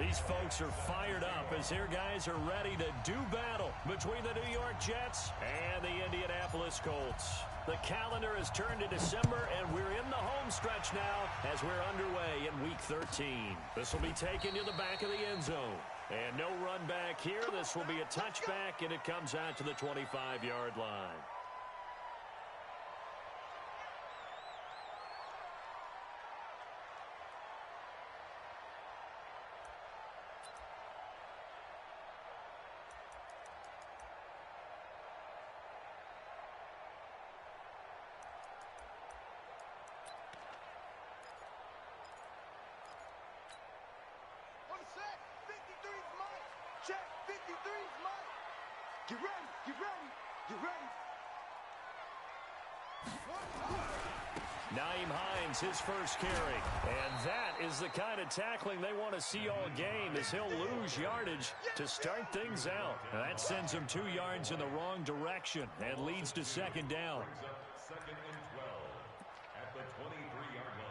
These folks are fired up as their guys are ready to do battle between the New York Jets and the Indianapolis Colts. The calendar has turned to December, and we're in the home stretch now as we're underway in Week 13. This will be taken to the back of the end zone. And no run back here. This will be a touchback, and it comes out to the 25-yard line. His first carry. And that is the kind of tackling they want to see all game, as he'll lose yardage to start things out. Now that sends him 2 yards in the wrong direction and leads to second down. Second and 12 at the 23-yard line.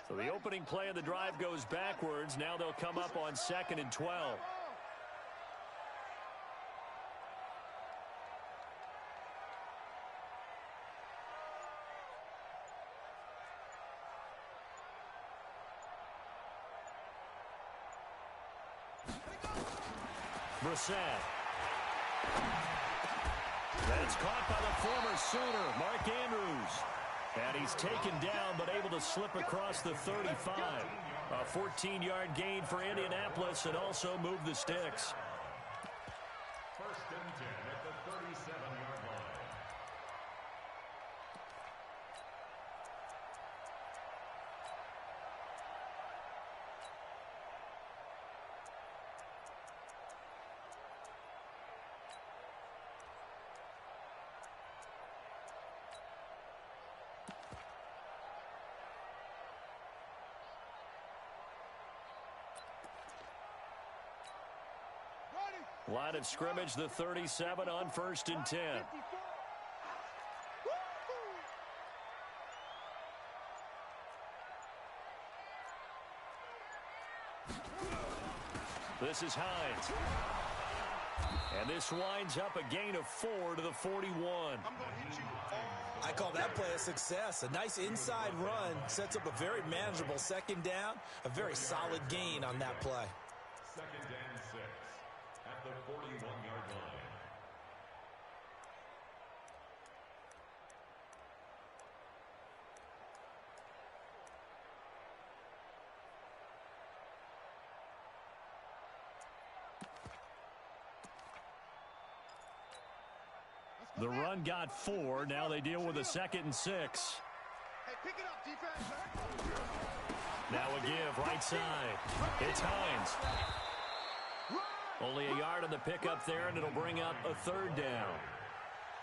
So the opening play of the drive goes backwards. Now they'll come up on second and 12. Brissett. That's caught by the former Sooner, Mark Andrews. And he's taken down, but able to slip across the 35. A 14-yard gain for Indianapolis, and also move the sticks. First and 10 at the 37-yard line. Line of scrimmage, the 37 on first and 10. This is Hines. And this winds up a gain of 4 to the 41. I call that play a success. A nice inside run sets up a very manageable second down. A very solid gain on that play. Second and 6 at the 41-yard line. The run got 4. Now they deal with a second and 6. Hey, pick it up, defense. Now a give, right side. It's Hines. Only a yard on the pickup there, and it'll bring up a third down.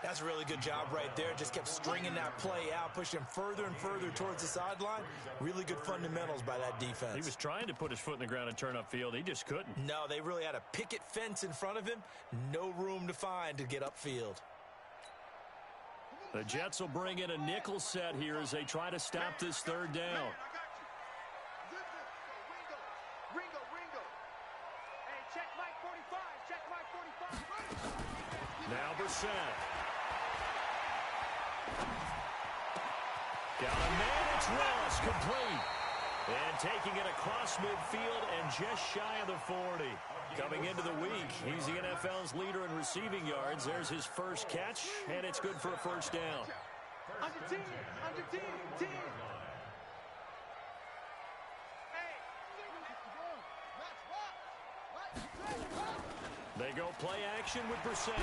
That's a really good job right there. Just kept stringing that play out, pushing him further and further towards the sideline. Really good fundamentals by that defense. He was trying to put his foot in the ground and turn upfield. He just couldn't. No, they really had a picket fence in front of him. No room to find to get upfield. The Jets will bring in a nickel set here as they try to stop this third down. Now Brissett. Got a man, it's Ross, complete. And taking it across midfield and just shy of the 40. Coming into the week, he's the NFL's leader in receiving yards. There's his first catch, and it's good for a first down. Under team. They go play action with Brissett.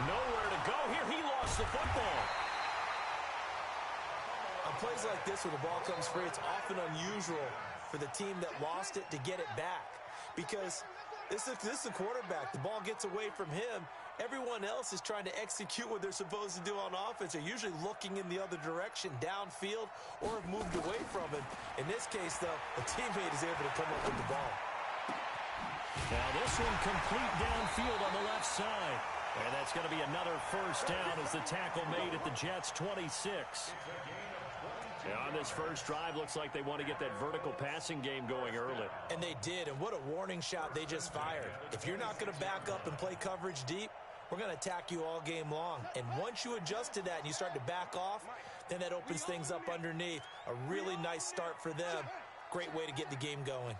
Nowhere to go here. He lost the football. On plays like this, when the ball comes free, it's often unusual for the team that lost it to get it back. Because this is a quarterback. The ball gets away from him. Everyone else is trying to execute what they're supposed to do on offense. They're usually looking in the other direction, downfield, or have moved away from him. In this case, though, a teammate is able to come up with the ball. Now this one complete downfield on the left side. And that's going to be another first down as the tackle made at the Jets' 26. And on this first drive, looks like they want to get that vertical passing game going early. And they did, and what a warning shot they just fired. If you're not going to back up and play coverage deep, we're going to attack you all game long. And once you adjust to that and you start to back off, then that opens things up underneath. A really nice start for them. Great way to get the game going.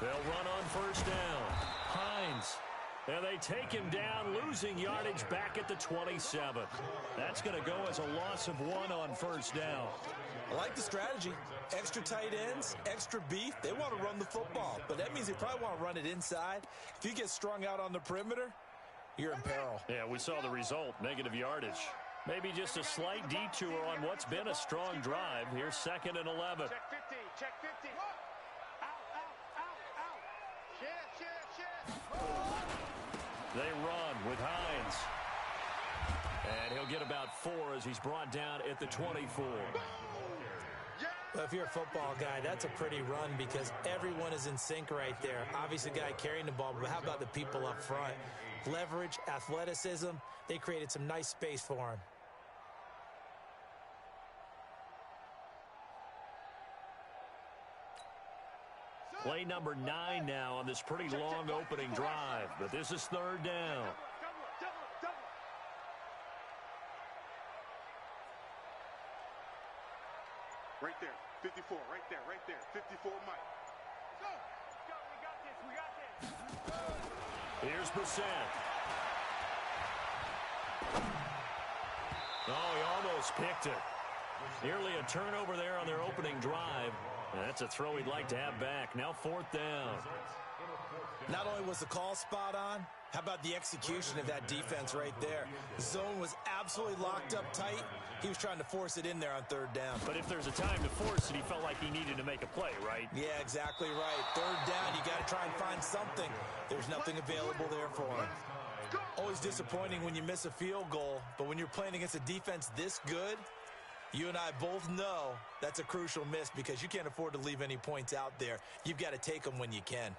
They'll run on first down. Hines. And they take him down, losing yardage back at the 27. That's going to go as a loss of 1 on first down. I like the strategy. Extra tight ends, extra beef. They want to run the football, but that means they probably want to run it inside. If you get strung out on the perimeter, you're in peril. Yeah, we saw the result, negative yardage. Maybe just a slight detour on what's been a strong drive. Here's 2nd and 11. Check 50. Check 50. Out. Share. They run with Hines. And he'll get about 4 as he's brought down at the 24. Well, if you're a football guy, that's a pretty run because everyone is in sync right there. Obviously, the guy carrying the ball, but how about the people up front? Leverage, athleticism, they created some nice space for him. Play number 9 now on this pretty long opening drive, but this is 3rd down. Double. Right there, 54, right there. 54, Mike. Go, we got this. Here's Brissett. Oh, he almost picked it. Nearly a turnover there on their opening drive. That's a throw he'd like to have back. Now 4th down. Not only was the call spot on, how about the execution of that defense right there? The zone was absolutely locked up tight. He was trying to force it in there on 3rd down. But if there's a time to force it, he felt like he needed to make a play, right? Yeah, exactly right. 3rd down, you got to try and find something. There's nothing available there for him. Always disappointing when you miss a field goal, but when you're playing against a defense this good, you and I both know that's a crucial miss because you can't afford to leave any points out there. You've got to take them when you can.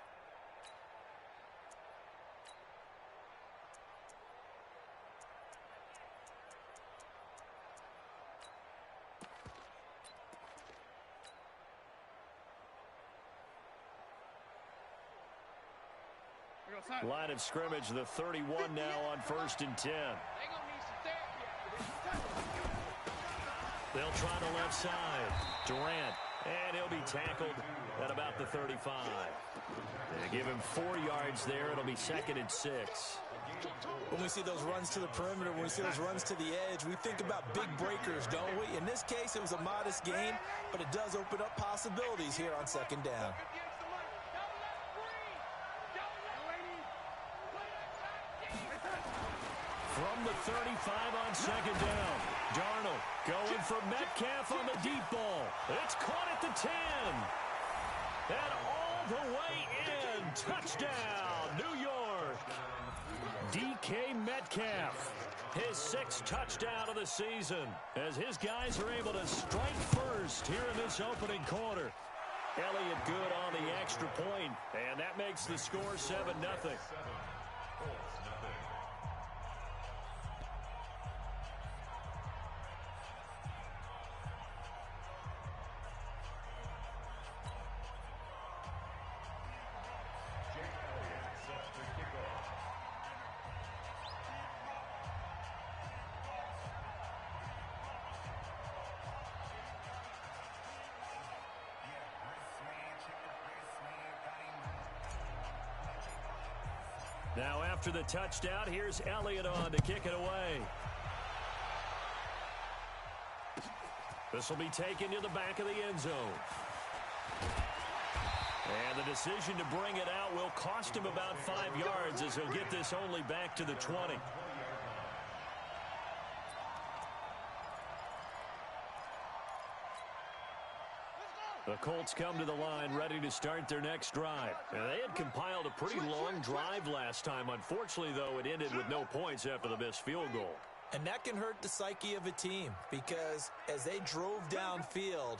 Line of scrimmage, the 31 now on 1st and 10. They'll try the left side. Durant, and he'll be tackled at about the 35. They give him 4 yards there. It'll be 2nd and 6. When we see those runs to the perimeter, when we see those runs to the edge, we think about big breakers, don't we? In this case, it was a modest gain, but it does open up possibilities here on 2nd down. From the 35 on 2nd down. Darnold going for Metcalf on the deep ball. It's caught at the 10. And all the way in. Touchdown, New York. DK Metcalf. His 6th touchdown of the season as his guys are able to strike first here in this opening quarter. Elliott good on the extra point, and that makes the score 7-0. Now after the touchdown, here's Elliott on to kick it away. This will be taken to the back of the end zone. And the decision to bring it out will cost him about 5 yards as he'll get this only back to the 20. The Colts come to the line ready to start their next drive. And they had compiled a pretty long drive last time. Unfortunately, though, it ended with no points after the missed field goal. And that can hurt the psyche of a team because as they drove downfield,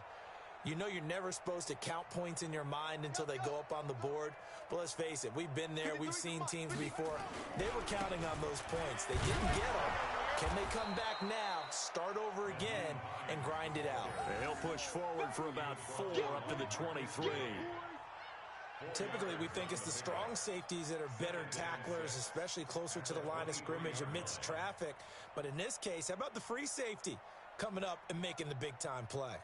You know you're never supposed to count points in your mind until they go up on the board. But let's face it, we've been there. We've seen teams before. They were counting on those points. They didn't get them. Can they come back now, start over again, and grind it out? He'll push forward for about 4 up to the 23. Typically, we think it's the strong safeties that are better tacklers, especially closer to the line of scrimmage amidst traffic. But in this case, how about the free safety coming up and making the big-time play?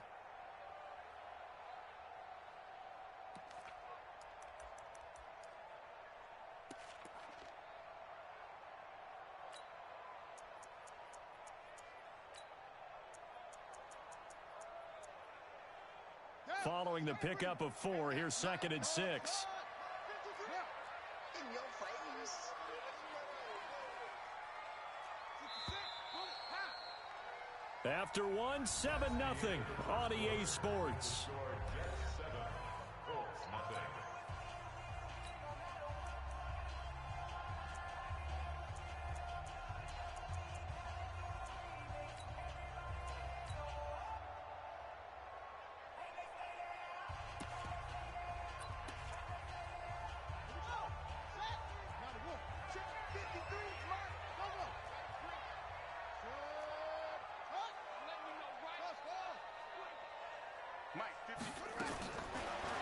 Following the pickup of 4, here's 2nd and 6. In your face. After 1, 7-0 on EA Sports. Jets 7, Colts nothing.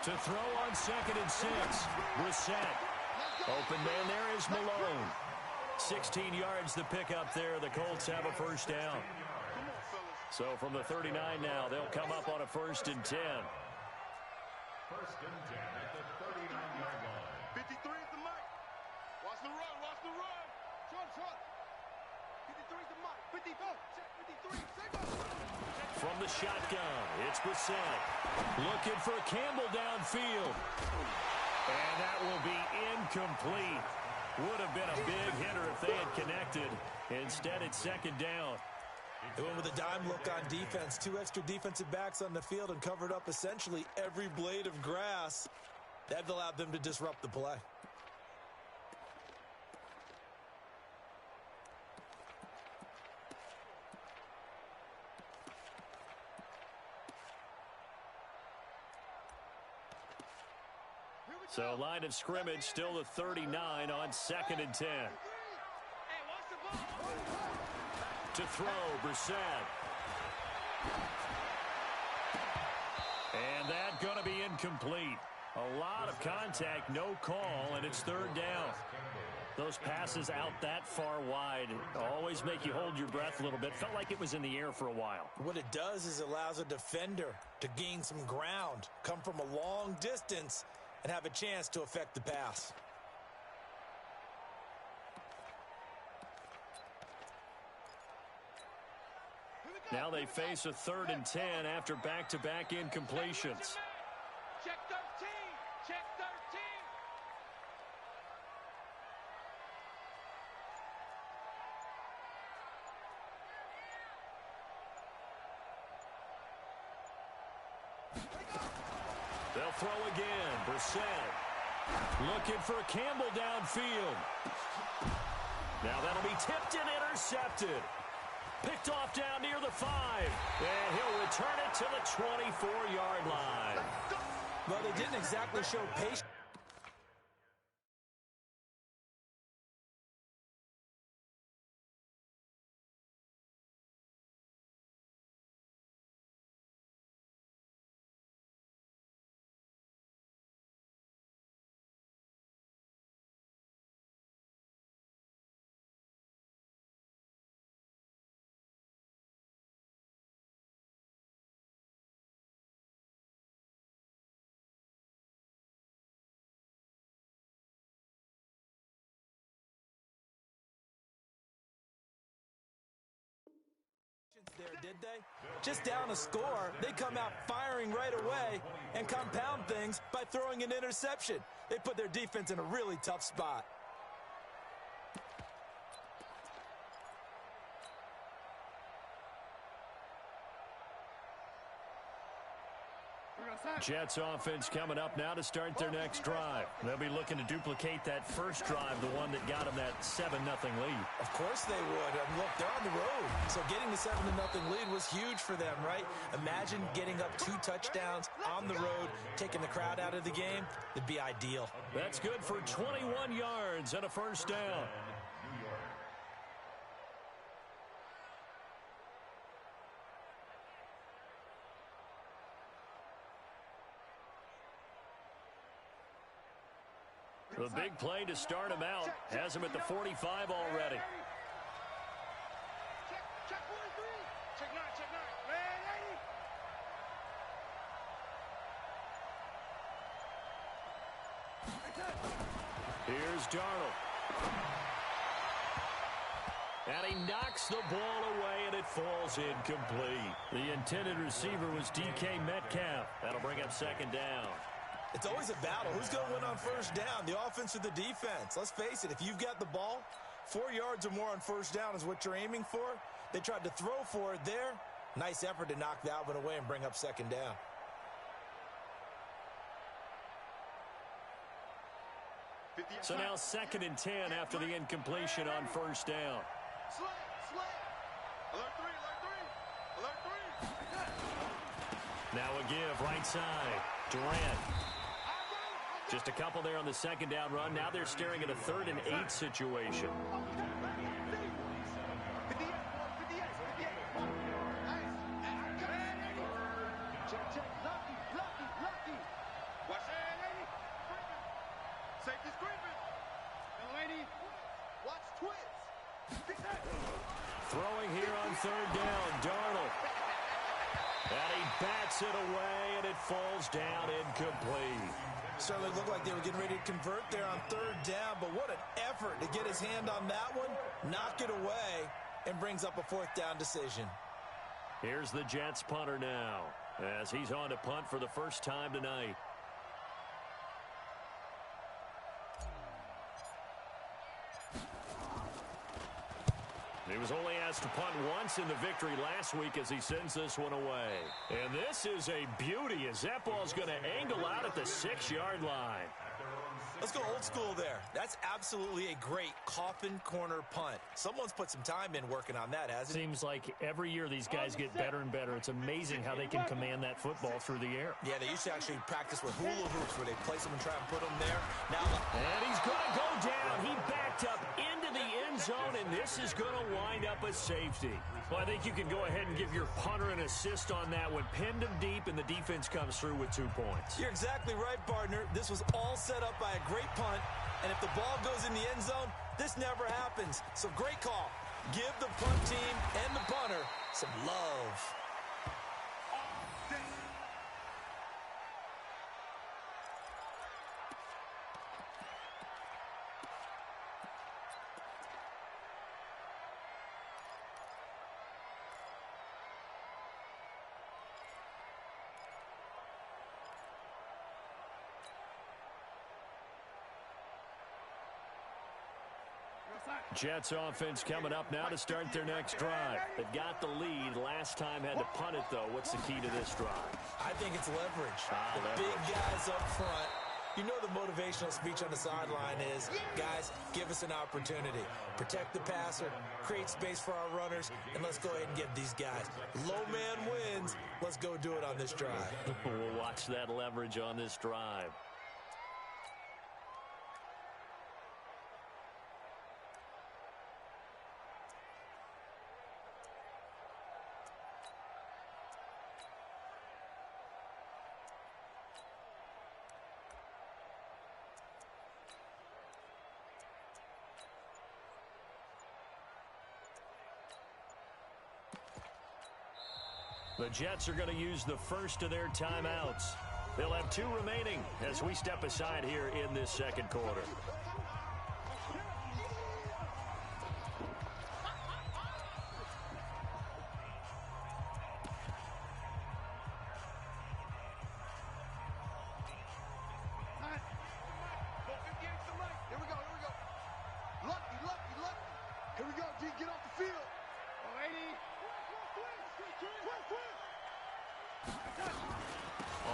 To throw on 2nd and 6. Brissett. Open man there is Malone. 16 yards the pickup there. The Colts have a first down. So from the 39 now, they'll come up on a 1st and 10. 1st and 10 at the 39-yard line. 53 is the mic. Watch the run. Watch the run. Short. 53 is the mic. 54. Check 53. From the shotgun, it's Brissett. Looking for Campbell downfield. And that will be incomplete. Would have been a big hitter if they had connected. Instead, it's 2nd down. They went with a dime look on defense. 2 extra defensive backs on the field and covered up essentially every blade of grass. That allowed them to disrupt the play. So line of scrimmage still the 39 on 2nd and 10. To throw, Brissett. And that going to be incomplete. A lot of contact, no call, and it's 3rd down. Those passes out that far wide always make you hold your breath a little bit. Felt like it was in the air for a while. What it does is it allows a defender to gain some ground, come from a long distance, and have a chance to affect the pass. Now they face a 3rd and 10 after back-to-back incompletions. Check 13. Check 13. They'll throw again. Brissett looking for Campbell downfield. Now that'll be tipped and intercepted. Picked off down near the 5. And he'll return it to the 24-yard line. Well, they didn't exactly show patience. There, did they? Just down a score, they come out firing right away and compound things by throwing an interception. They put their defense in a really tough spot. We're going Jets offense coming up now to start their next drive. They'll be looking to duplicate that first drive, the one that got them that 7-0 lead. Of course they would. Look, they're on the road. So getting the 7-0 lead was huge for them, right? Imagine getting up 2 touchdowns on the road, taking the crowd out of the game. It'd be ideal. That's good for 21 yards and a first down. The big play to start him out has him at the 45 already. Check 43. Check 9, check 9. Ready? Here's Darnold. And he knocks the ball away, and it falls incomplete. The intended receiver was DK Metcalf. That'll bring up second down. It's always a battle. Who's going to win on first down, the offense or the defense? Let's face it, if you've got the ball, 4 yards or more on first down is what you're aiming for. They tried to throw for it there. Nice effort to knock that one away and bring up second down. So now 2nd and 10 after the incompletion on first down. Slant. Alert 3, alert 3. Alert 3. Now a give right side. Durant. Just a couple there on the second down run. Now they're staring at a 3rd and 8 situation. Safety screaming. Delaney, watch twist. Throwing here on 3rd down. Darnold. And he bats it away, and it falls down incomplete. Certainly looked like they were getting ready to convert there on 3rd down, but what an effort to get his hand on that one, knock it away, and brings up a 4th down decision. Here's the Jets punter now, as he's on to punt for the first time tonight. He was only asked to punt once in the victory last week as he sends this one away. And this is a beauty as that ball's going to angle out at the 6-yard line. Let's go old school there. That's absolutely a great coffin corner punt. Someone's put some time in working on that, hasn't it? Seems like every year these guys get better and better. It's amazing how they can command that football through the air. Yeah, they used to actually practice with hula hoops where they place them and try and put them there. Now, and he's going to go down. He backed up into the end zone, and this is going to wind up a safety. Well, I think you can go ahead and give your punter an assist on that one. Pinned him deep, and the defense comes through with 2 points. You're exactly right, partner. This was all set up by a great punt, and if the ball goes in the end zone, this never happens. So great call. Give the punt team and the punter some love. Jets offense coming up now to start their next drive. They've got the lead. Last time had to punt it, though. What's the key to this drive? I think it's leverage. Leverage. Big guys up front. You know the motivational speech on the sideline is, guys, give us an opportunity. Protect the passer, create space for our runners, and let's go ahead and give these guys. Low man wins. Let's go do it on this drive. We'll watch that leverage on this drive. The Jets are going to use the first of their timeouts. They'll have 2 remaining as we step aside here in this second quarter. Here we go. Lucky. Here we go, D. Get off the field. 80.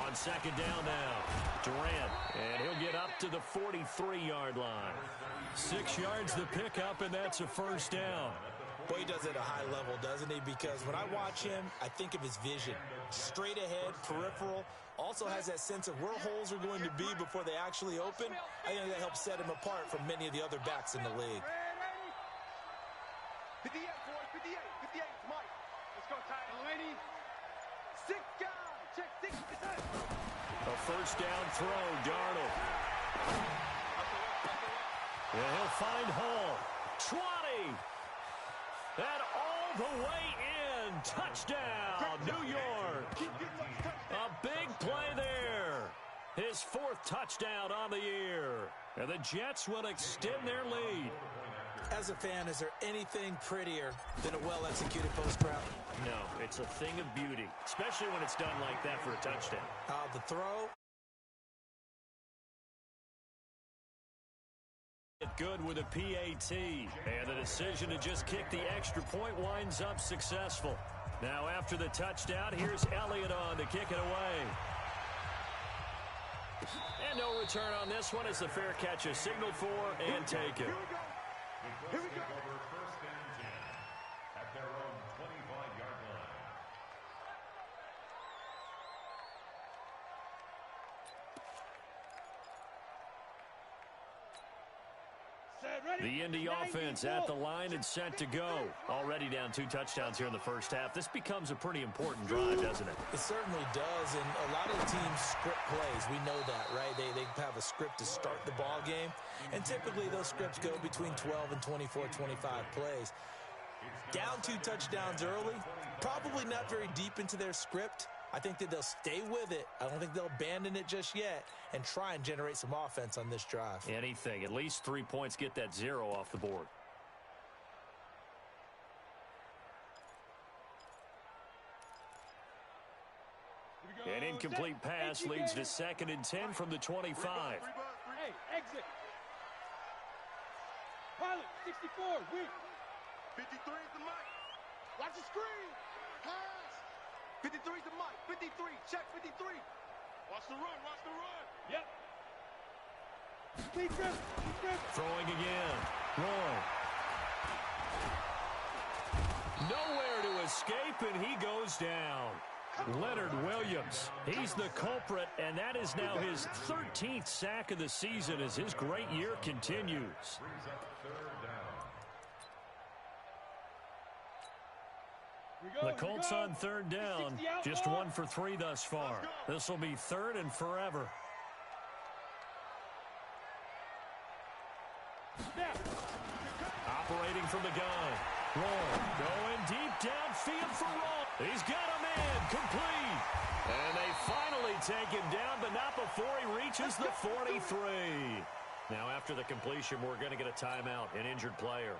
On on second down now. Durant, and he'll get up to the 43-yard line. 6 yards the pickup, and that's a first down. Boy, he does it at a high level, doesn't he? Because when I watch him, I think of his vision. Straight ahead, peripheral. Also has that sense of where holes are going to be before they actually open. I think that helps set him apart from many of the other backs in the league. 58, boys, 58. 58, it's Mike. Let's go, Tyler. Lady. 6 guys. Check 6. A first down throw, Darnold. And he'll find Hall. 20. And all the way in. Touchdown, New York. A big play there. His 4th touchdown on the year. And the Jets will extend their lead. As a fan, is there anything prettier than a well-executed post route? No, it's a thing of beauty, especially when it's done like that for a touchdown. The throw. Good with a PAT, and the decision to just kick the extra point winds up successful. Now after the touchdown, here's Elliott on to kick it away. And no return on this one as the fair catch is signaled for and taken. Here we go. Over first and 10 at their own 25-yard line. The Indy offense at the line and set to go. Already down 2 touchdowns here in the first half. This becomes a pretty important drive, doesn't it? It certainly does, and a lot of the teams script plays. We know that, right? They have a script to start the ball game, and typically those scripts go between 12 and 24, 25 plays. Down 2 touchdowns early, probably not very deep into their script. I think that they'll stay with it. I don't think they'll abandon it just yet and try and generate some offense on this drive. Anything. At least 3 points, get that 0 off the board. An incomplete pass leads to 2nd and 10 from the 25. Hey, exit. Pilot, 64, weak. 53 is the mic. Watch the screen. Pass. 53 is the mic. 53, check 53. Watch the run, watch the run. Yep. Speed grip, speed grip. Throwing again. Roy. Nowhere to escape, and he goes down. Leonard Williams, he's the culprit, and that is now his 13th sack of the season as his great year continues. The Colts on 3rd down, just 1 for 3 thus far. This will be 3rd and forever. Operating from the gun. Roll. Going deep downfield for Roll. He's got a man. Complete. And they finally take him down, but not before he reaches the 43. Now after the completion, we're going to get a timeout, an injured player.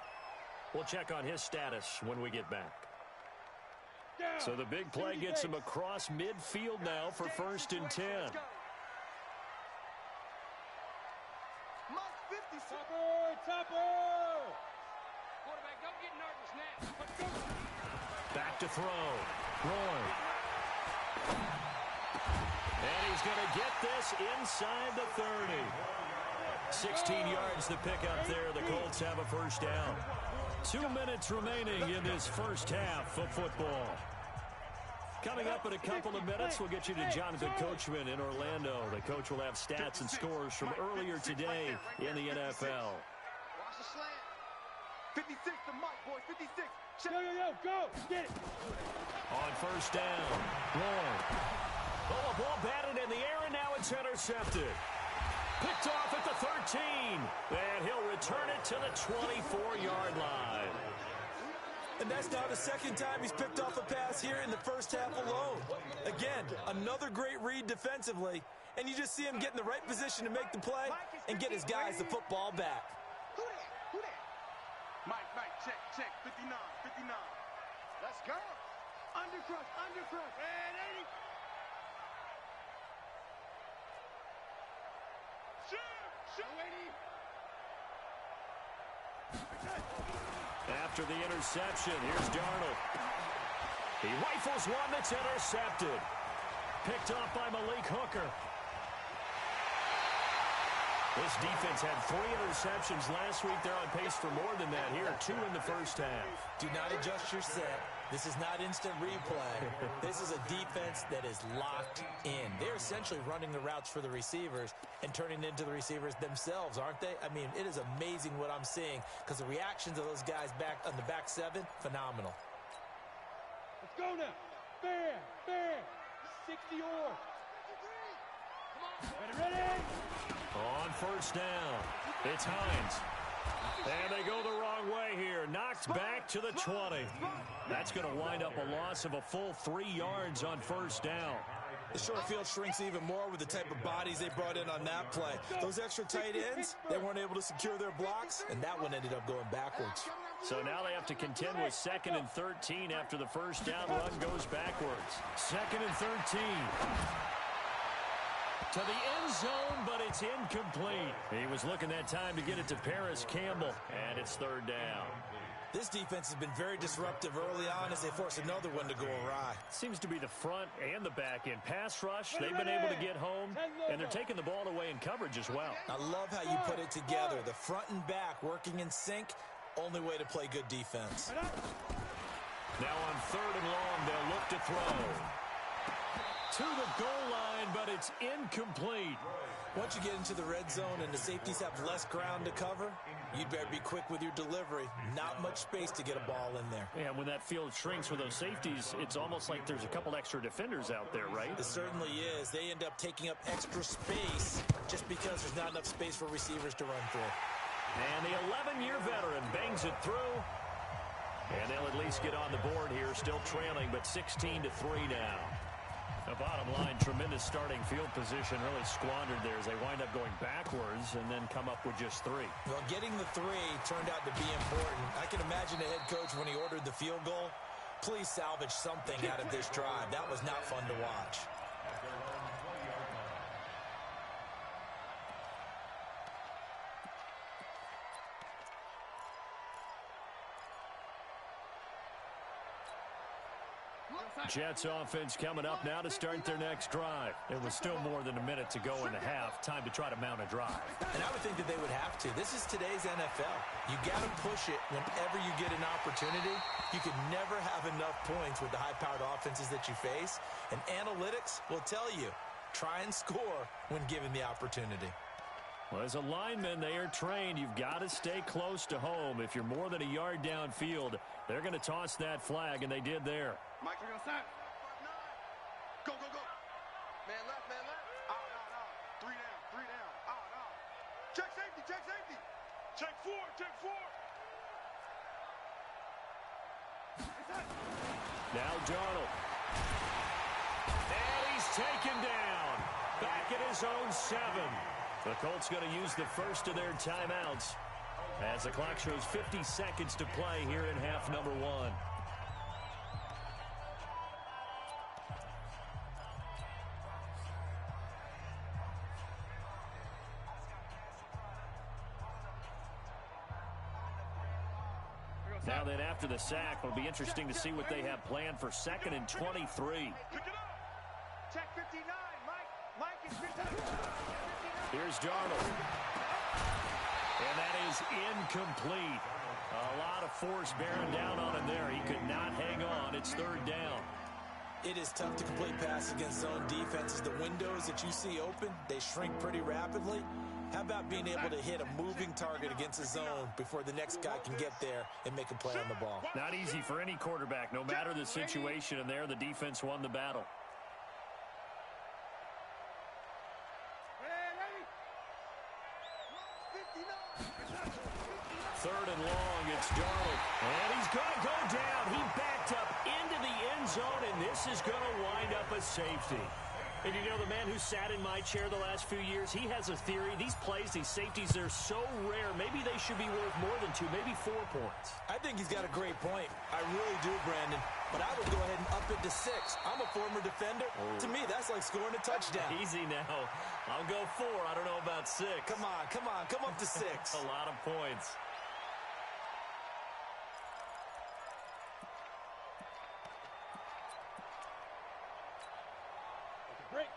We'll check on his status when we get back. So the big play gets him across midfield now for 1st and 10. Quarterback, don't get nervous now. Back to throw. Roy. And he's going to get this inside the 30. 16 yards to pick up there. The Colts have a first down. 2 minutes remaining in this first half of football. Coming up in a couple of minutes, we'll get you to Jonathan Coachman in Orlando. The coach will have stats and scores from earlier today in the NFL. Watch the slant. 56 to Mike, boys. 56. Yo, go. Get it. On first down, Roy. Oh, a ball batted in the air, and now it's intercepted. Picked off at the 13. And he'll return it to the 24-yard line. And that's now the 2nd time he's picked off a pass here in the first half alone. Again, another great read defensively, and you just see him get in the right position to make the play and get his guys the football back. Who that? Mike, check. 59. Let's go. Undercrush. And 80. Shoot, 80. After the interception, here's Darnold. He rifles one that's intercepted. picked off by Malik Hooker. This defense had 3 interceptions last week. They're on pace for more than that here, 2 in the first half. Do not adjust your set. This is not instant replay. This is a defense that is locked in. They're essentially running the routes for the receivers and turning into the receivers themselves, aren't they? I mean, it is amazing what I'm seeing because the reactions of those guys back on the back 7, phenomenal. Let's go now. Bam, bam. 60 or. Ready? On first down, it's Hines. And they go the wrong way here. Knocked back to the 20. That's going to wind up a loss of a full 3 yards on first down. The short field shrinks even more with the type of bodies they brought in on that play. Those extra tight ends, they weren't able to secure their blocks, and that one ended up going backwards. So now they have to contend with 2nd and 13 after the first down run goes backwards. 2nd and 13. To the end zone, but it's incomplete. He was looking that time to get it to Paris Campbell, and it's 3rd down. This defense has been very disruptive early on as they force another one to go awry. Seems to be the front and the back end. Pass rush, they've been able to get home, and they're taking the ball away in coverage as well. I love how you put it together. The front and back working in sync, only way to play good defense. Now on 3rd and long, they'll look to throw. To the goal line, but it's incomplete. Once you get into the red zone and the safeties have less ground to cover, you'd better be quick with your delivery. Not much space to get a ball in there. Yeah, when that field shrinks with those safeties, it's almost like there's a couple extra defenders out there, right? It certainly is. They end up taking up extra space just because there's not enough space for receivers to run through. And the 11-year veteran bangs it through. And they'll at least get on the board here, still trailing, but 16-3 now. The bottom line, tremendous starting field position, really squandered there as they wind up going backwards and then come up with just 3. Well, getting the 3 turned out to be important. I can imagine the head coach when he ordered the field goal. Please salvage something out of this drive. That was not fun to watch. Jets offense coming up now to start their next drive. It was still more than a minute to go in the half. Time to try to mount a drive. And I would think that they would have to. This is today's NFL. You got to push it whenever you get an opportunity. You can never have enough points with the high-powered offenses that you face. And analytics will tell you, try and score when given the opportunity. Well, as a lineman, they are trained. You've got to stay close to home. If you're more than a yard downfield, they're going to toss that flag, and they did there. Mike, we're going to stop. Go, go, go. Man left, man left. Out. 3 down. Out. Check safety. Check 4. Now Darnold. And he's taken down. Back at his own 7. The Colts going to use the first of their timeouts as the clock shows 50 seconds to play here in half number 1. Now then, after the sack, it'll be interesting to see what they have planned for 2nd and 23. Pick it up. Check 59, Mike is 59. Here's Darnold. And that is incomplete. A lot of force bearing down on him there. He could not hang on. It's 3rd down. It is tough to complete passes against zone defenses. The windows that you see open, they shrink pretty rapidly. How about being able to hit a moving target against a zone before the next guy can get there and make a play on the ball? Not easy for any quarterback, no matter the situation, and there the defense won the battle. Third and long, it's Darnold. And he's going to go down. He backed up into the end zone, and this is going to wind up a safety. And you know, the man who sat in my chair the last few years, he has a theory. These plays, these safeties, they're so rare. Maybe they should be worth more than 2, maybe 4 points. I think he's got a great point. I really do, Brandon. But I would go ahead and up it to 6. I'm a former defender. Oh. To me, that's like scoring a touchdown. Easy now. I'll go 4. I don't know about 6. Come on. Come up to 6. A lot of points.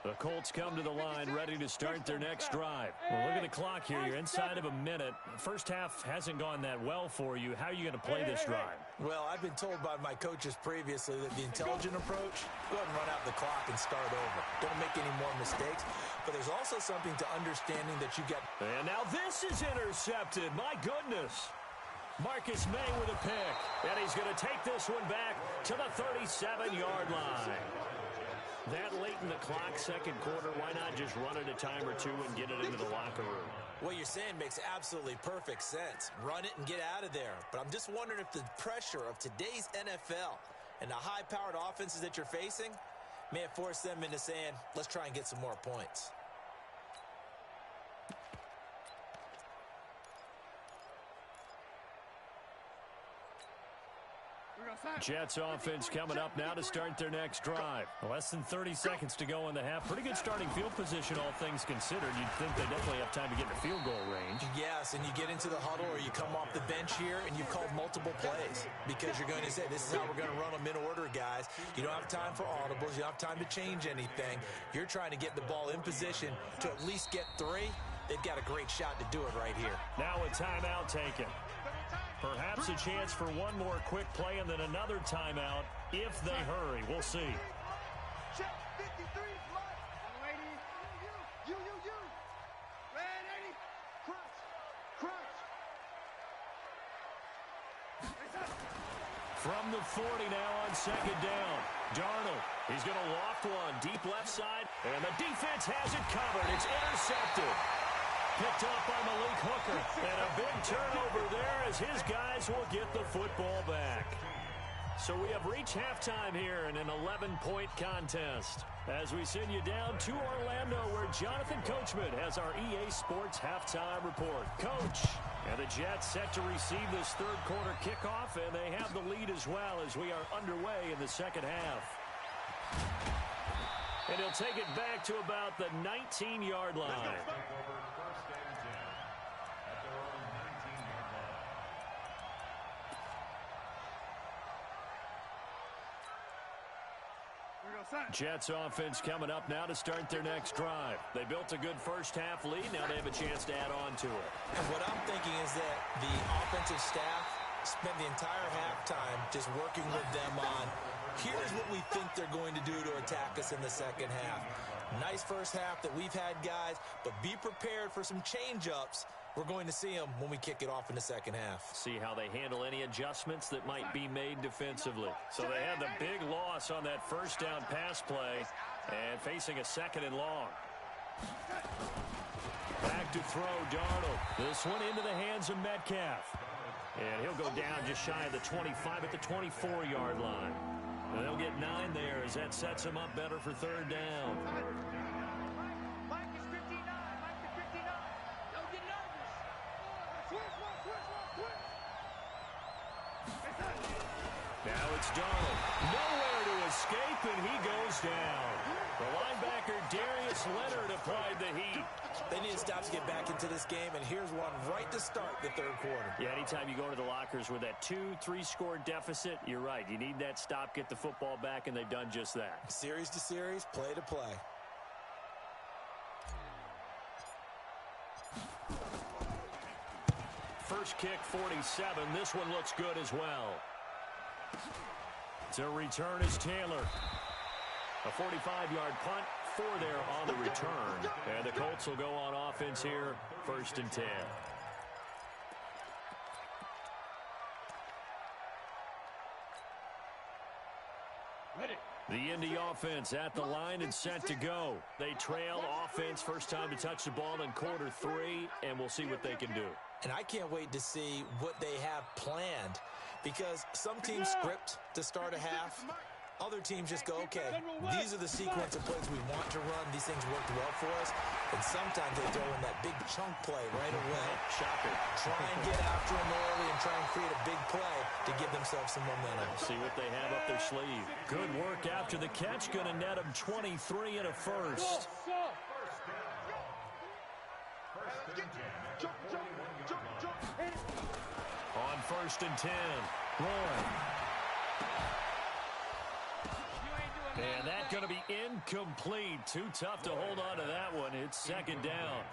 The Colts come to the line ready to start their next drive. Well, look at the clock here. You're inside of a minute. First half hasn't gone that well for you. How are you going to play this drive? Well, I've been told by my coaches previously that the intelligent approach, go ahead and run out the clock and start over. Don't make any more mistakes. But there's also something to understanding that you got. And now this is intercepted. My goodness. Marcus May with a pick. And he's going to take this one back to the 37-yard line. That late in the clock, second quarter, why not just run it a time or two and get it into the locker room? What you're saying makes absolutely perfect sense. Run it and get out of there. But I'm just wondering if the pressure of today's NFL and the high-powered offenses that you're facing may have forced them into saying, let's try and get some more points. Jets offense coming up now to start their next drive. Less than 30 seconds to go in the half. Pretty good starting field position, all things considered. You'd think they definitely have time to get in the field goal range. Yes, and you get into the huddle or you come off the bench here and you've called multiple plays because you're going to say, this is how we're going to run them in order, guys. You don't have time for audibles. You don't have time to change anything. You're trying to get the ball in position to at least get 3. They've got a great shot to do it right here. Now a timeout taken. Perhaps a chance for one more quick play and then another timeout if they hurry. We'll see. Check 53 left. Lady. You. Ready. Crunch. From the 40 now on second down. Darnold, he's going to loft one deep left side, and the defense has it covered. It's intercepted. Picked up by Malik Hooker. And a big turnover there as his guys will get the football back. So we have reached halftime here in an 11-point contest. As we send you down to Orlando, where Jonathan Coachman has our EA Sports halftime report. Coach, and the Jets set to receive this third quarter kickoff, and they have the lead as well as we are underway in the second half. And he'll take it back to about the 19-yard line. Jets offense coming up now to start their next drive. They built a good first half lead. Now they have a chance to add on to it. And what I'm thinking is that the offensive staff spent the entire halftime just working with them on, here's what we think they're going to do to attack us in the second half. Nice first half that we've had, guys, but be prepared for some change-ups. We're going to see them when we kick it off in the second half. See how they handle any adjustments that might be made defensively. So they had the big loss on that first down pass play and facing a second and long. Back to throw, Darnold. This one into the hands of Metcalf. And he'll go down just shy of the 25 at the 24-yard line. And they'll get 9 there as that sets them up better for third down. Now it's Darnold. Nowhere to escape, and he goes down. The linebacker, Darius Leonard, applied the heat. They need to stop to get back into this game, and here's one right to start the third quarter. Yeah, anytime you go to the lockers with that 2-3 score deficit, you're right. You need that stop, get the football back, and they've done just that. Series to series, play to play. First kick, 47. This one looks good as well. To return is Taylor. A 45-yard punt, 4 there on the return. And the Colts will go on offense here, 1st and 10. The Indy offense at the line and set to go. They trail offense, first time to touch the ball in quarter 3, and we'll see what they can do. And I can't wait to see what they have planned, because some teams script to start a half. Other teams just go, okay, these are the sequence of plays we want to run. These things worked well for us. And sometimes they throw in that big chunk play right away. Shocker. Try and get after them early and try and create a big play to give themselves some momentum. See what they have up their sleeve. Good work after the catch. Going to net them 23 and a first. On 1st and 10, Roy. And that's going to be incomplete. Too tough to hold on to that one. It's second down.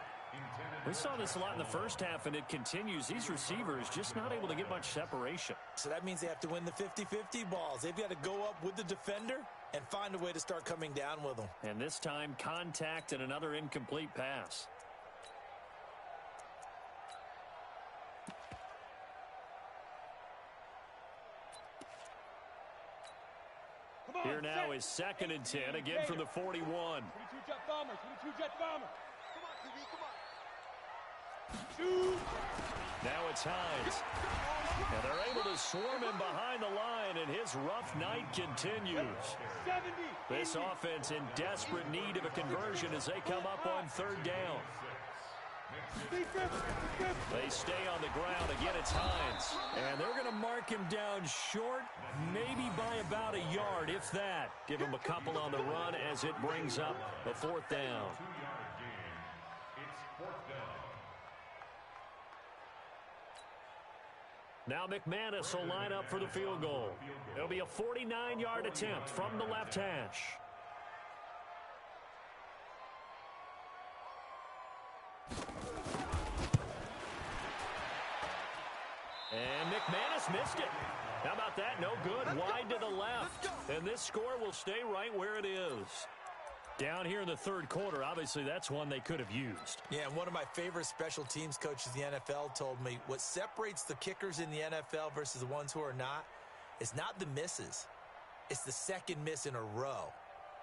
We saw this a lot in the first half, and it continues. These receivers just not able to get much separation. So that means they have to win the 50-50 balls. They've got to go up with the defender and find a way to start coming down with them. And this time, contact and another incomplete pass. Here now is 2nd and 10, again from the 41. 22 jet bombers, 22 jet bombers. Come on, QB, come on. Shoot. Now it's Hines. And they're able to swarm him behind the line, and his rough night continues. 70. This offense in desperate need of a conversion as they come up on 3rd down. They stay on the ground. Again, it's Hines. And they're going to mark him down short, maybe by about a yard, if that. Give him a couple on the run as it brings up a 4th down. Now McManus will line up for the field goal. It'll be a 49-yard attempt from the left hash. And McManus missed it. How about that? No good. Wide to the left. And this score will stay right where it is. Down here in the 3rd quarter, obviously that's one they could have used. Yeah, and one of my favorite special teams coaches in the NFL told me what separates the kickers in the NFL versus the ones who are not is not the misses. It's the 2nd miss in a row.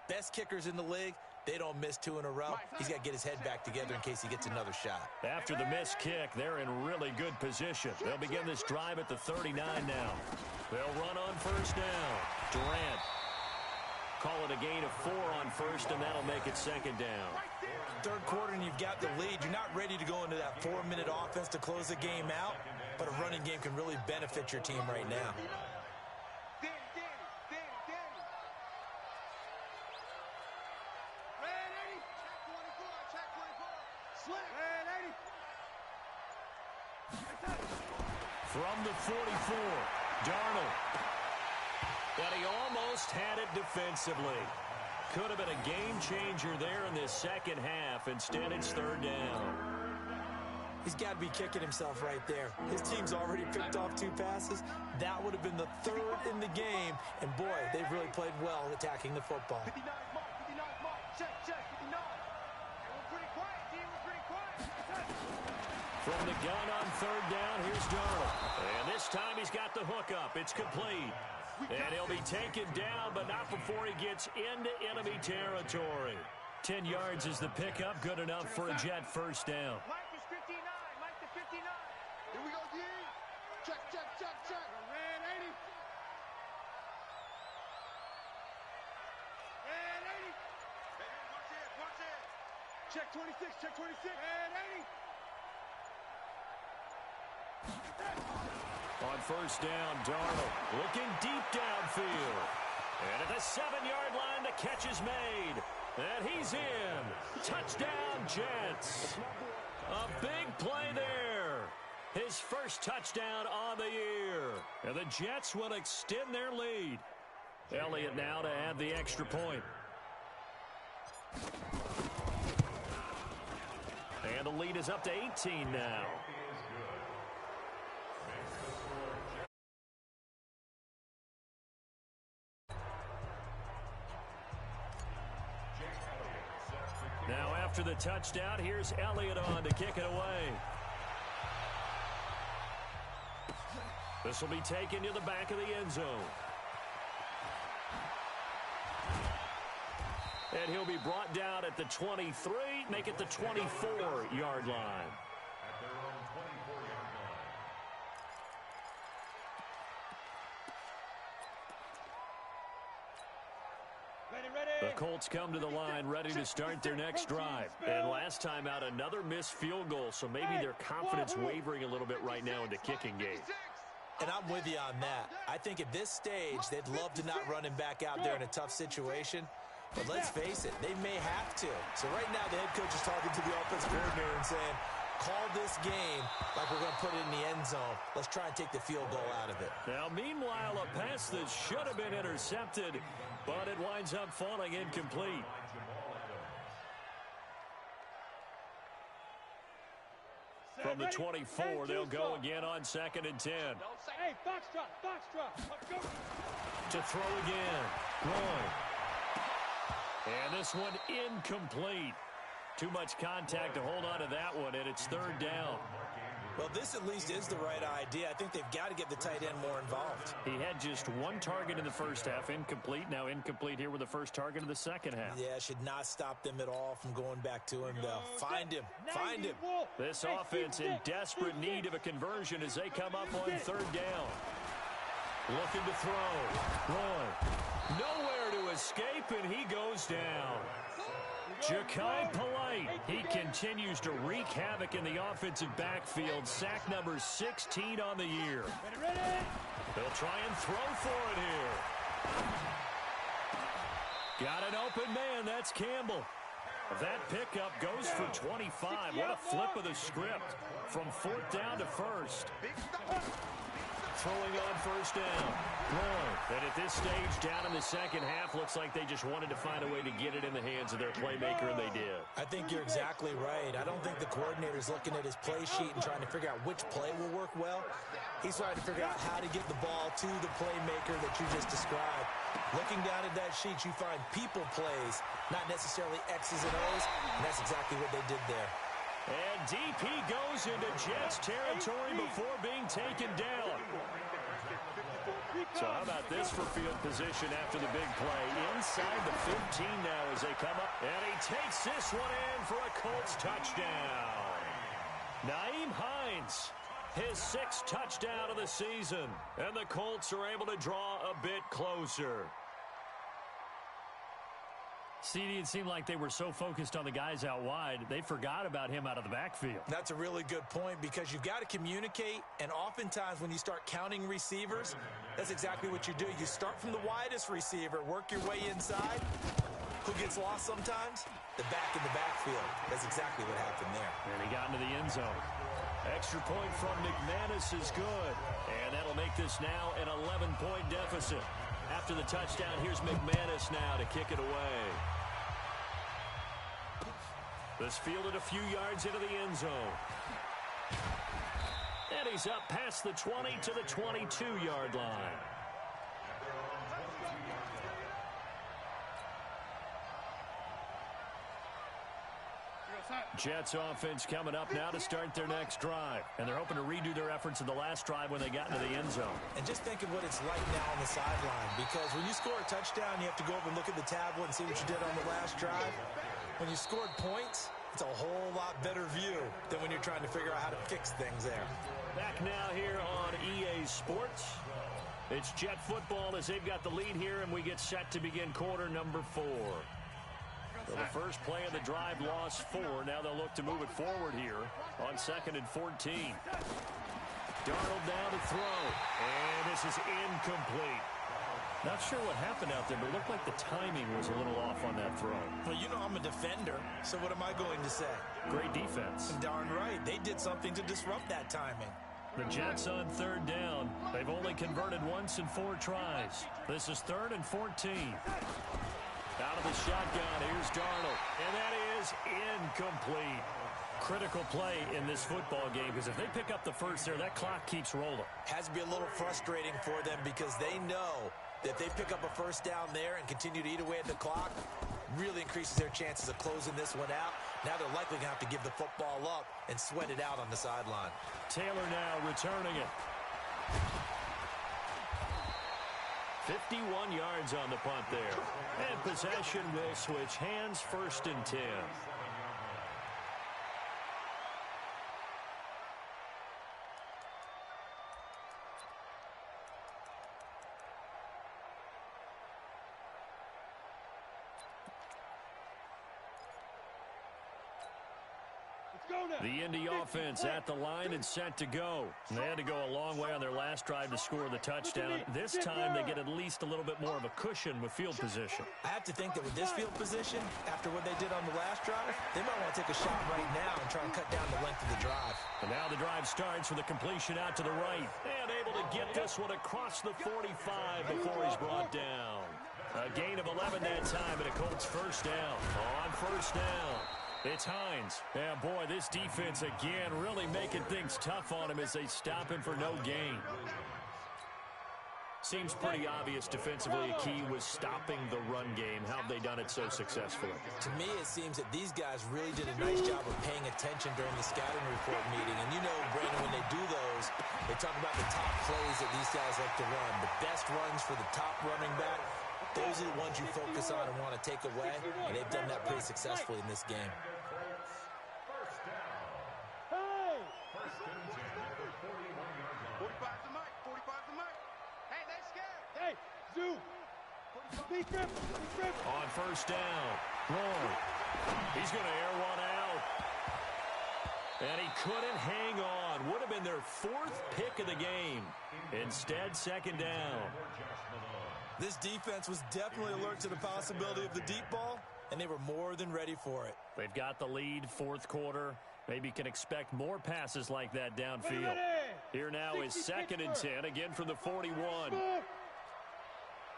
Best kickers in the league, they don't miss 2 in a row. He's got to get his head back together in case he gets another shot. After the missed kick, they're in really good position. They'll begin this drive at the 39 now. They'll run on 1st down. Durant. Call it a gain of 4 on 1st, and that'll make it 2nd down. 3rd quarter, and you've got the lead. You're not ready to go into that 4-minute offense to close the game out, but a running game can really benefit your team right now. From the 44, Darnold. But he almost had it defensively. Could have been a game changer there in this 2nd half. Instead, it's 3rd down. He's got to be kicking himself right there. His team's already picked off 2 passes. That would have been the 3rd in the game. And, boy, they've really played well attacking the football. 59 mark, 59 mark. Check, 59. We're pretty quiet, team. We're pretty quiet. From the gun on 3rd down, here's Darnold. And this time he's got the hook up. It's complete. And he'll be taken down, but not before he gets into enemy territory. 10 yards is the pickup. Good enough for a Jet 1st down. Mike is 59. Mike to 59. Here we go, D. Check, check, check, check. Red 80. Red 80. Hey, watch it, watch it. Check 26, check 26. Red 80. On 1st down, Darnold looking deep downfield. And at the 7-yard line, the catch is made. And he's in. Touchdown, Jets. A big play there. His first touchdown on the year. And the Jets will extend their lead. Elliott now to add the extra point. And the lead is up to 18 now. Now after the touchdown, here's Elliott on to kick it away. This will be taken to the back of the end zone. And he'll be brought down at the 23, make it the 24-yard line. The Colts come to the line ready to start their next drive. And last time out, another missed field goal, so maybe their confidence wavering a little bit right now in the kicking game. And I'm with you on that. I think at this stage, they'd love to not run him back out there in a tough situation. But let's face it, they may have to. So right now, the head coach is talking to the offensive coordinator and saying, call this game like we're going to put it in the end zone. Let's try and take the field goal out of it. Now, meanwhile, a pass that should have been intercepted, but it winds up falling incomplete. From the 24, they'll go again on 2nd and 10. Hey, foxtrot. To throw again. Roy. And this one incomplete. Too much contact to hold on to that one, and it's 3rd down. Well, this at least is the right idea. I think they've got to get the tight end more involved. He had just 1 target in the first half, incomplete. Now incomplete here with the first target of the second half. Yeah, should not stop them at all from going back to him, though. Find him. This offense in desperate need of a conversion as they come up on 3rd down. Looking to throw. Roy. Nowhere to escape, and he goes down. Ja'Kai Polite, he continues to wreak havoc in the offensive backfield. Sack number 16 on the year. They'll try and throw for it here. Got an open man, that's Campbell. That pickup goes for 25. What a flip of the script from 4th down to 1st. Throwing on 1st down. Roy. And at this stage, down in the second half, looks like they just wanted to find a way to get it in the hands of their playmaker, and they did. I think you're exactly right. I don't think the coordinator's looking at his play sheet and trying to figure out which play will work well. He's trying to figure out how to get the ball to the playmaker that you just described. Looking down at that sheet, you find people plays, not necessarily X's and O's, and that's exactly what they did there. And DP goes into Jets territory before being taken down. So how about this for field position after the big play? Inside the 15 now as they come up. And he takes this one in for a Colts touchdown. Nyheim Hines, his 6th touchdown of the season. And the Colts are able to draw a bit closer. CD, it seemed like they were so focused on the guys out wide, they forgot about him out of the backfield. That's a really good point because you've got to communicate, and oftentimes when you start counting receivers, that's exactly what you do. You start from the widest receiver, work your way inside. Who gets lost sometimes? The back in the backfield. That's exactly what happened there. And he got into the end zone. Extra point from McManus is good. And that'll make this now an 11-point deficit. After the touchdown, here's McManus now to kick it away. This fielded a few yards into the end zone. And he's up past the 20 to the 22-yard line. Jets offense coming up now to start their next drive. And they're hoping to redo their efforts in the last drive when they got into the end zone. And just think of what it's like now on the sideline, because when you score a touchdown, you have to go over and look at the tablet and see what you did on the last drive. When you scored points, it's a whole lot better view than when you're trying to figure out how to fix things there. Back now here on EA Sports. It's Jet football as they've got the lead here, and we get set to begin quarter number 4. So the first play of the drive lost 4. Now they'll look to move it forward here on 2nd and 14. Darnold down to throw. And this is incomplete. Not sure what happened out there, but it looked like the timing was a little off on that throw. Well, you know I'm a defender, so what am I going to say? Great defense. Darn right. They did something to disrupt that timing. The Jets on 3rd down. They've only converted once in 4 tries. This is 3rd and 14. Out of the shotgun, here's Darnold. And that is incomplete. Critical play in this football game, because if they pick up the first there, that clock keeps rolling. Has to be a little frustrating for them because they know that if they pick up a first down there and continue to eat away at the clock, really increases their chances of closing this one out. Now they're likely going to have to give the football up and sweat it out on the sideline. Taylor now returning it. 51 yards on the punt there. And possession will switch hands, 1st and 10. The Indy offense at the line and set to go. They had to go a long way on their last drive to score the touchdown. This time they get at least a little bit more of a cushion with field position. I have to think that with this field position, after what they did on the last drive, they might want to take a shot right now and try and cut down the length of the drive. And now the drive starts with a completion out to the right. And able to get this one across the 45 before he's brought down. A gain of 11 that time and a Colts first down. On first down, it's Hines. Yeah, boy, this defense again really making things tough on him as they stop him for no gain. Seems pretty obvious defensively a key was stopping the run game. How have they done it so successfully? To me, it seems that these guys really did a nice job of paying attention during the scouting report meeting. And you know, Brandon, when they do those, they talk about the top plays that these guys like to run. The best runs for the top running back. Those are the ones you focus on and want to take away, and they've done that pretty successfully in this game. Hey! First and 10 at the 41-yard line. 45's the mic. 45's the mic. Hey, they scared. Hey, Zoo. Be grip. On first down, Lord. He's going to air one out. And he couldn't hang on. Would have been their fourth pick of the game. Instead, second down. This defense was definitely alert to the possibility of the deep ball, and they were more than ready for it. They've got the lead, fourth quarter. Maybe can expect more passes like that downfield. Here now is second and 10, again from the 41.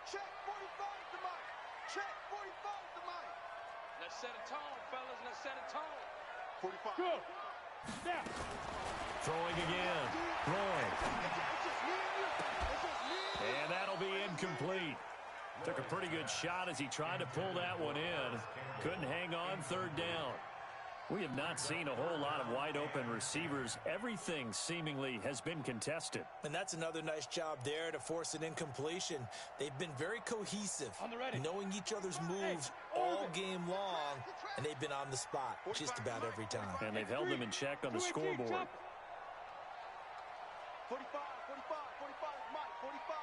Check 45's the mic. Check 45's the mic. Let's set a tone, fellas. Let's set a tone. 45. Good. Now. Throwing again. Roy. And that'll be incomplete. Took a pretty good shot as he tried to pull that one in. Couldn't hang on, third down. We have not seen a whole lot of wide open receivers. Everything seemingly has been contested. And that's another nice job there to force an incompletion. They've been very cohesive, knowing each other's moves all game long, and they've been on the spot just about every time. And they've held them in check on the scoreboard. 45, 45, 45, 45.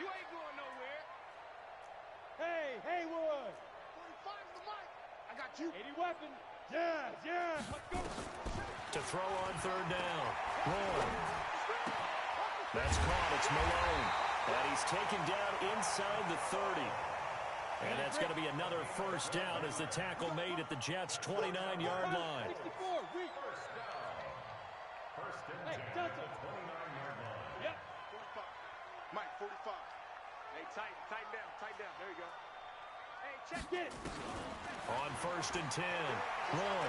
You ain't going nowhere. Hey, Haywood. 45's the mic. I got you. 80 weapons. Yeah. Let's go. To throw on third down. Roy. That's caught. It's Malone. And he's taken down inside the 30. And that's going to be another first down as the tackle made at the Jets' 29-yard line. 64, First and 10 at the 29-yard line. Yep. 45. Mike, 45. Hey, tighten down. There you go. Hey, check it. On first and 10, Roy.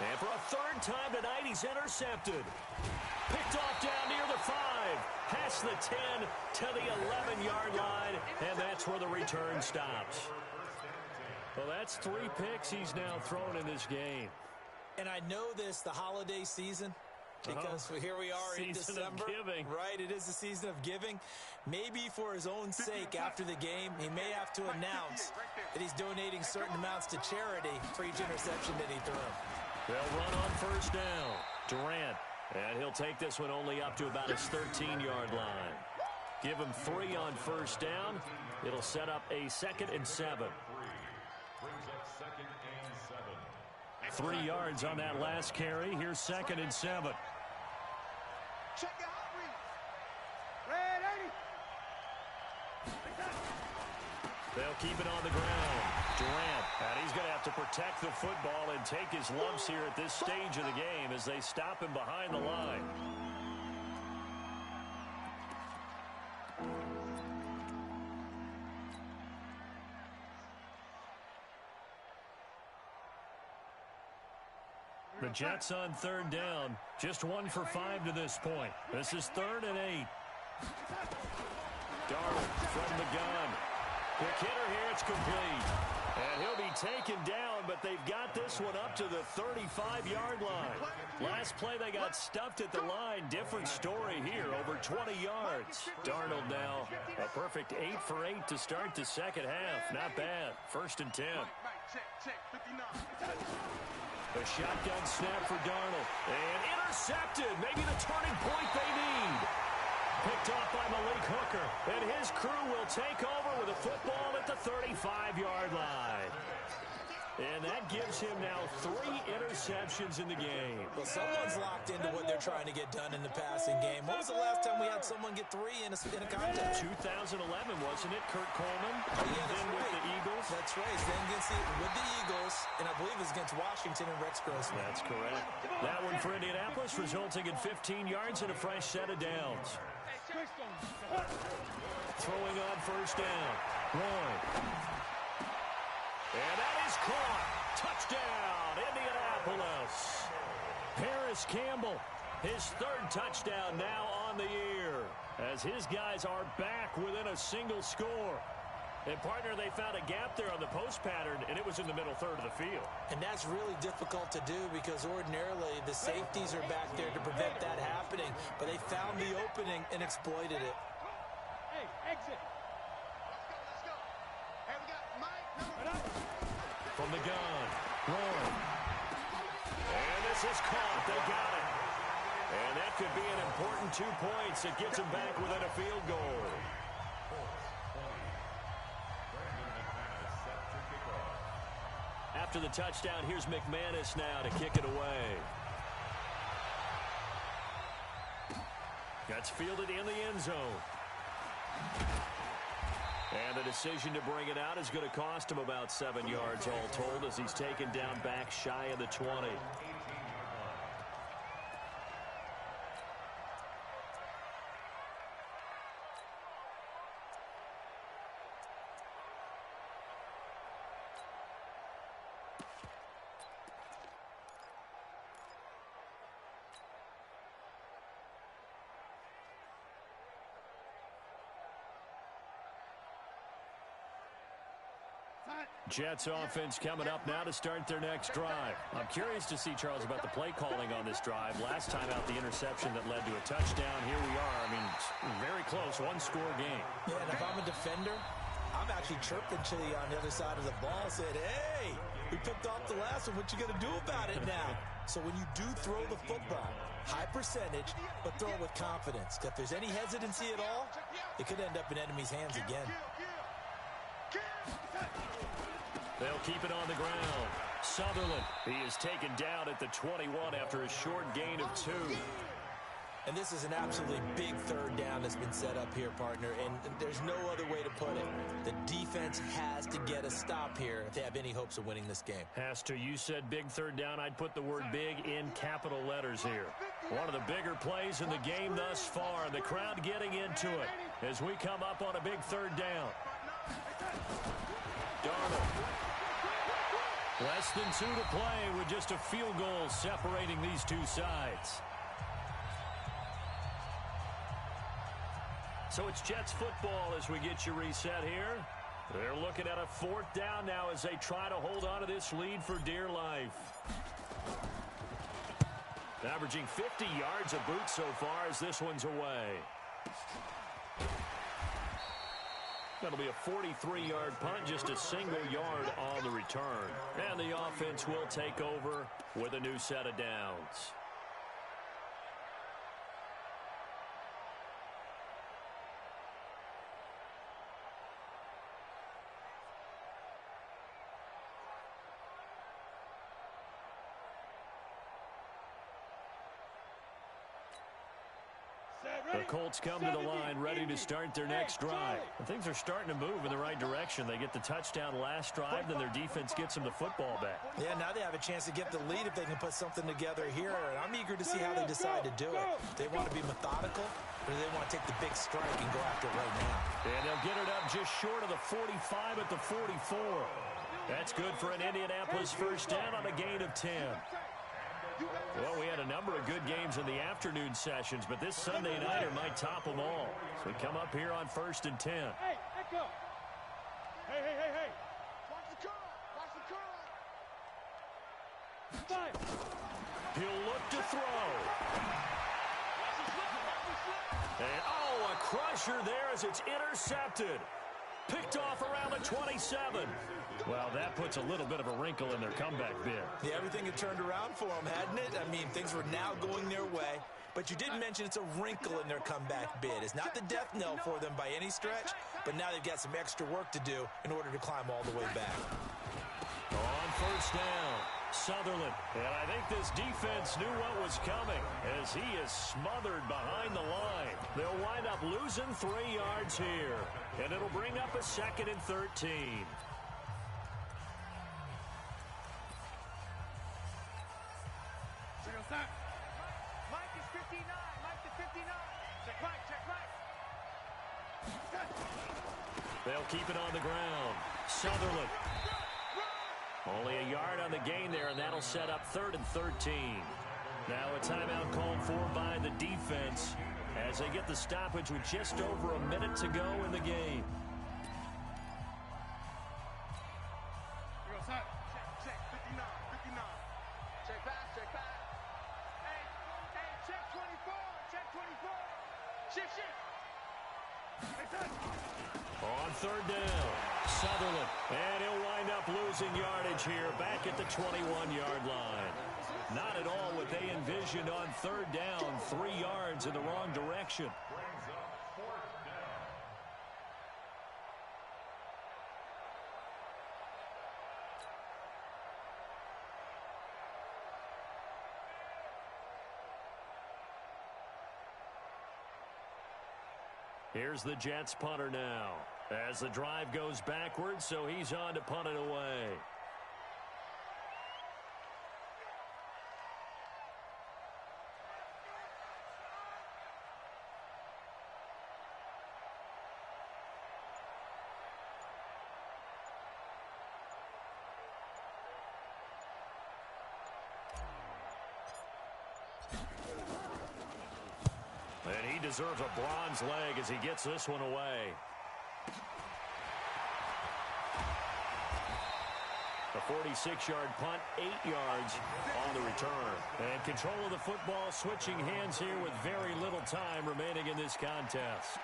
And for a third time tonight, he's intercepted. Picked off down near the 5. Past the 10 to the 11-yard line. And that's where the return stops. Well, that's 3 picks he's now thrown in this game. And I know this, the holiday season, because here we are in December. Right, it is the season of giving. Maybe for his own sake, after the game, he may have to announce that he's donating certain amounts to charity for each interception that he threw. They'll run on first down. Durant, and he'll take this one only up to about his 13-yard line. Give him 3 on first down. It'll set up a 2nd and 7. Brings up 2nd and 7. 3 yards on that last carry. Here's 2nd and 7. Check your hot read. Red 80. They'll keep it on the ground. Durant, and he's going to have to protect the football and take his lumps here at this stage of the game as they stop him behind the line. The Jets on third down, just 1 for 5 to this point. This is 3rd and 8. Darnold from the gun. Quick hitter here, it's complete. And he'll be taken down, but they've got this one up to the 35-yard line. Last play, they got stuffed at the line. Different story here, over 20 yards. Darnold now, a perfect 8 for 8 to start the second half. Not bad. 1st and 10. Check, 59. A shotgun snap for Darnold. And intercepted. Maybe the turning point they need. Picked off by Malik Hooker. And his crew will take over with a football at the 35-yard line. And that gives him now 3 interceptions in the game. Well, someone's locked into what they're trying to get done in the passing game. When was the last time we had someone get 3 in a contest? 2011, wasn't it? Kurt Coleman. Oh, yeah, that's then right. with the Eagles. That's right. Then with the Eagles, and I believe it was against Washington and Rex Grossman. That's correct. That one for Indianapolis, resulting in 15 yards and a fresh set of downs. Throwing on first down. Roy. And that is caught. Touchdown, Indianapolis. Paris Campbell, his 3rd touchdown now on the year, as his guys are back within a single score. And, partner, they found a gap there on the post pattern, and it was in the middle third of the field. And that's really difficult to do because ordinarily the safeties are back there to prevent that happening. But they found the opening and exploited it. Hey, exit. Let's go. Hey, we got Mike. From the gun, Roy. And this is caught. They got it. And that could be an important 2 points. It gets them back within a field goal. After the touchdown, here's McManus now to kick it away. That's fielded in the end zone. And the decision to bring it out is going to cost him about 7 yards all told as he's taken down back shy of the 20. Jets offense coming up now to start their next drive. I'm curious to see, Charles, about the play calling on this drive. Last time out, the interception that led to a touchdown. Here we are. I mean, very close, 1-score game. Yeah, and if I'm a defender, I'm actually chirping to you on the other side of the ball, saying, hey, we picked off the last one. What you going to do about it now? So when you do throw the football, high percentage, but throw it with confidence. If there's any hesitancy at all, it could end up in enemy's hands again. They'll keep it on the ground. Sutherland, he is taken down at the 21 after a short gain of 2. And this is an absolutely big 3rd down that's been set up here, partner, and there's no other way to put it. The defense has to get a stop here if they have any hopes of winning this game. Has to. You said big 3rd down. I'd put the word big in capital letters here. One of the bigger plays in the game thus far. The crowd getting into it as we come up on a big 3rd down. Darnold. Less than 2 to play with just a field goal separating these two sides. So it's Jets football as we get you reset here. They're looking at a 4th down now as they try to hold on to this lead for dear life. Averaging 50 yards a boot so far as this one's away. That'll be a 43-yard punt, just a single yard on the return. And the offense will take over with a new set of downs. The Colts come to the line ready to start their next drive. And things are starting to move in the right direction. They get the touchdown last drive, then their defense gets them the football back. Yeah, now they have a chance to get the lead if they can put something together here. And I'm eager to see how they decide to do it. They want to be methodical, or do they want to take the big strike and go after it right now? And they'll get it up just short of the 45 at the 44. That's good for an Indianapolis first down on a gain of 10. Well, we had a number of good games in the afternoon sessions, but this Sunday nighter might top them all. So we come up here on 1st and 10. Hey, echo. Hey. Watch the curl. Watch the curl. Five. He'll look to throw. And, a crusher there as it's intercepted. Picked off around the 27. Well, that puts a little bit of a wrinkle in their comeback bid. Yeah, everything had turned around for them, hadn't it? I mean, things were now going their way. But you did mention it's a wrinkle in their comeback bid. It's not the death knell for them by any stretch, but now they've got some extra work to do in order to climb all the way back. On first down. Sutherland. And I think this defense knew what was coming as he is smothered behind the line. They'll wind up losing 3 yards here. And it'll bring up a 2nd and 13. Mike is 59. Mike is 59. Check Mike. Check Mike. They'll keep it on the ground. Sutherland. Only a yard on the gain there, and that'll set up 3rd and 13. Now a timeout called for by the defense as they get the stoppage with just over a minute to go in the game. Check 59. 59. Check pass. Check pass. Hey, check 24. Check 24. Shift. On 3rd down, Sutherland. And he'll wind up losing yardage here back at the 21-yard line. Not at all what they envisioned on 3rd down. 3 yards in the wrong direction. Brings up 4th down. Here's the Jets punter now as the drive goes backwards, so he's on to punt it away. And he deserves a bronze leg as he gets this one away. A 46-yard punt, 8 yards on the return. And control of the football switching hands here with very little time remaining in this contest.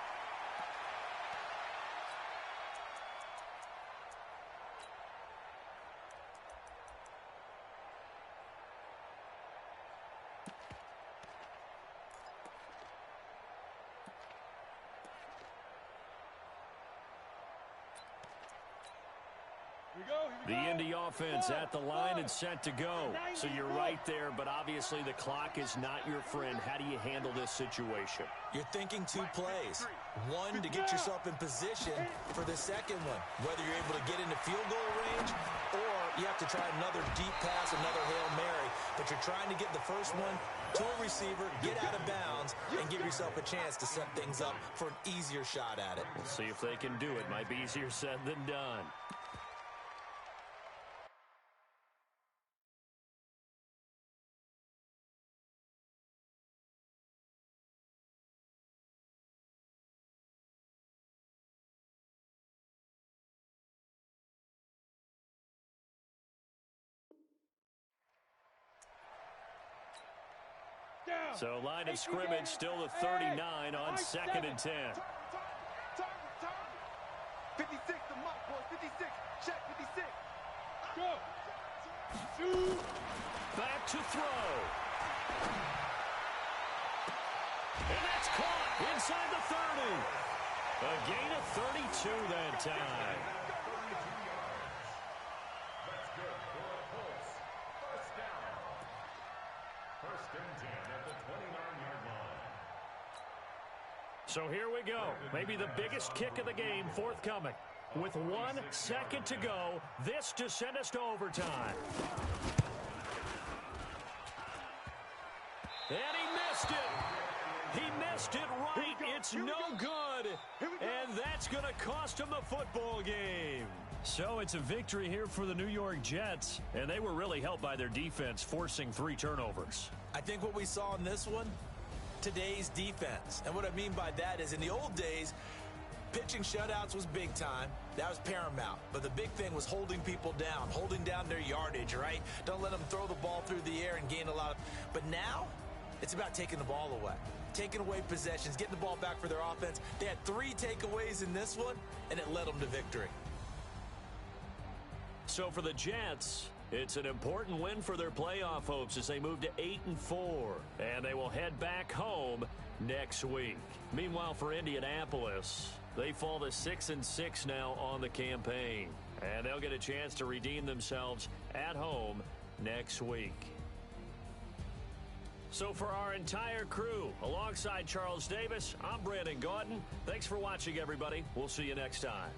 The Indy offense at the line and set to go. So you're right there, but obviously the clock is not your friend. How do you handle this situation? You're thinking 2 plays. One, to get yourself in position for the second one, whether you're able to get into field goal range or you have to try another deep pass, another Hail Mary. But you're trying to get the first one to a receiver, get out of bounds, and give yourself a chance to set things up for an easier shot at it. We'll see if they can do it. Might be easier said than done. So line of scrimmage still the 39 on 2nd and 10. 56 to Mike, boys. 56. Check 56. Go. Back to throw. And that's caught inside the 30. A gain of 32 that time. That's good for the Colts. First down. 1st and 10 at the 29-yard line. So here we go. Maybe the biggest kick of the game forthcoming. With 1 second to go, this to send us to overtime. And he missed it. He missed it right. It's no good. And that's going to cost him the football game. So it's a victory here for the New York Jets. And they were really helped by their defense, forcing 3 turnovers. I think what we saw in this one, today's defense. And what I mean by that is in the old days, pitching shutouts was big time. That was paramount. But the big thing was holding people down, holding down their yardage, right? Don't let them throw the ball through the air and gain a lot of... But now, it's about taking the ball away. Taking away possessions, getting the ball back for their offense. They had 3 takeaways in this one, and it led them to victory. So for the Jets, it's an important win for their playoff hopes as they move to 8-4. And they will head back home next week. Meanwhile, for Indianapolis, they fall to 6-6 now on the campaign. And they'll get a chance to redeem themselves at home next week. So for our entire crew, alongside Charles Davis, I'm Brandon Gaudin. Thanks for watching, everybody. We'll see you next time.